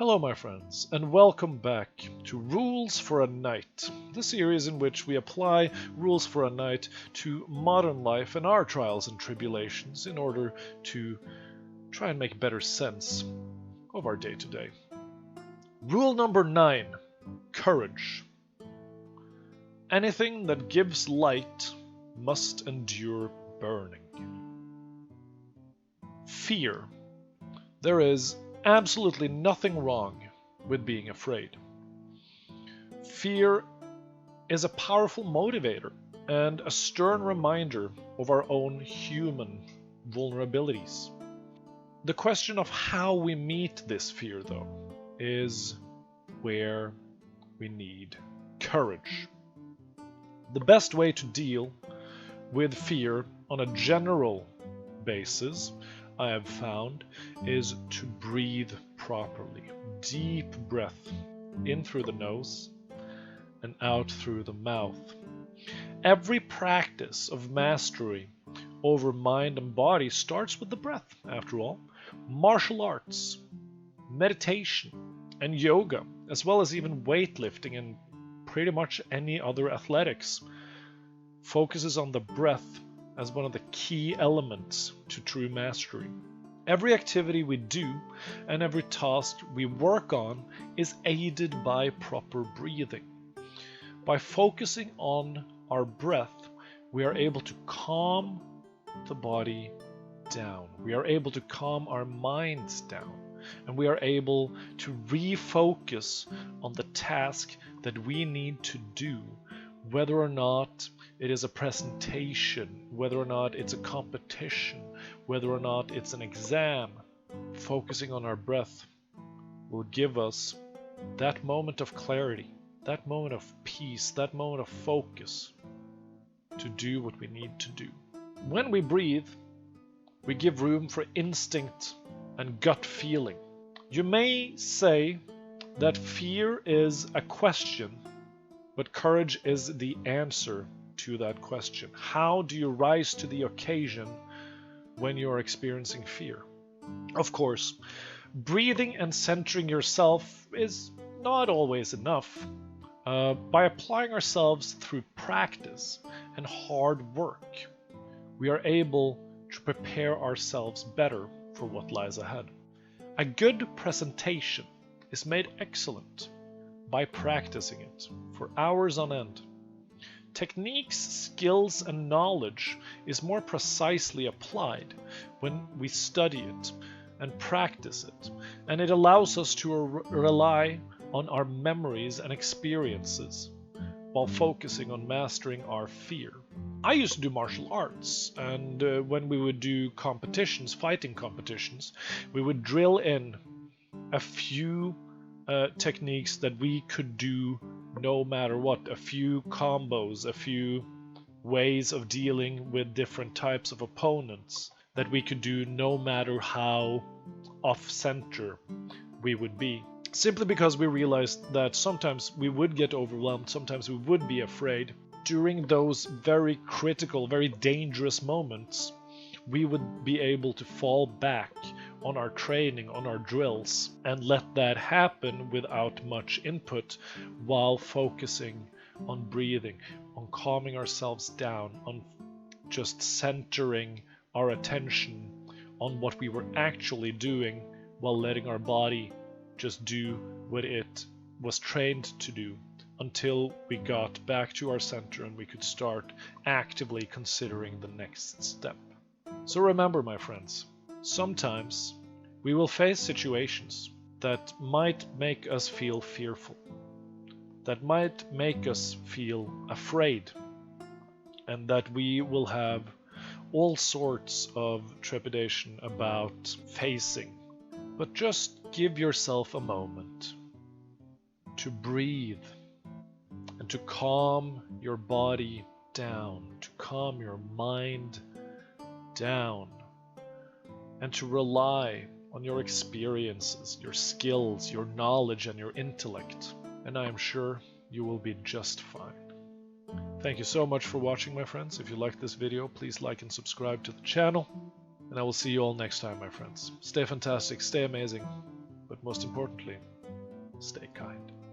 Hello my friends, and welcome back to Rules for a Night, the series in which we apply rules for a night to modern life and our trials and tribulations in order to try and make better sense of our day-to-day. Rule number 9, courage. Anything that gives light must endure burning. Fear. There is absolutely nothing wrong with being afraid. Fear is a powerful motivator and a stern reminder of our own human vulnerabilities. The question of how we meet this fear, though, is where we need courage. The best way to deal with fear on a general basis, I have found, is to breathe properly. Deep breath in through the nose and out through the mouth. Every practice of mastery over mind and body starts with the breath, after all. Martial arts, meditation, and yoga, as well as even weightlifting and pretty much any other athletics, focuses on the breath as one of the key elements to true mastery. Every activity we do and every task we work on is aided by proper breathing. By focusing on our breath, we are able to calm the body down. We are able to calm our minds down. And we are able to refocus on the task that we need to do, whether or not it is a presentation, whether or not it's a competition, whether or not it's an exam. Focusing on our breath will give us that moment of clarity, that moment of peace, that moment of focus to do what we need to do. When we breathe, we give room for instinct and gut feeling. You may say that fear is a question, but courage is the answer to that question. How do you rise to the occasion when you're experiencing fear? Of course, breathing and centering yourself is not always enough. By applying ourselves through practice and hard work, we are able to prepare ourselves better for what lies ahead. A good presentation is made excellent by practicing it for hours on end. Techniques, skills, and knowledge is more precisely applied when we study it and practice it, and it allows us to rely on our memories and experiences while focusing on mastering our fear. I used to do martial arts, and when we would do competitions, fighting competitions, we would drill in a few techniques that we could do no matter what, a few combos, a few ways of dealing with different types of opponents that we could do no matter how off-center we would be. Simply because we realized that sometimes we would get overwhelmed, sometimes we would be afraid. During those very critical, very dangerous moments, we would be able to fall back on our training, on our drills, and let that happen without much input while focusing on breathing, on calming ourselves down, on just centering our attention on what we were actually doing while letting our body just do what it was trained to do until we got back to our center and we could start actively considering the next step. So remember, my friends, sometimes we will face situations that might make us feel fearful, that might make us feel afraid, and that we will have all sorts of trepidation about facing. But just give yourself a moment to breathe and to calm your body down, to calm your mind down, and to rely on your experiences, your skills, your knowledge, and your intellect. And I am sure you will be just fine. Thank you so much for watching, my friends. If you liked this video, please like and subscribe to the channel. And I will see you all next time, my friends. Stay fantastic, stay amazing, but most importantly, stay kind.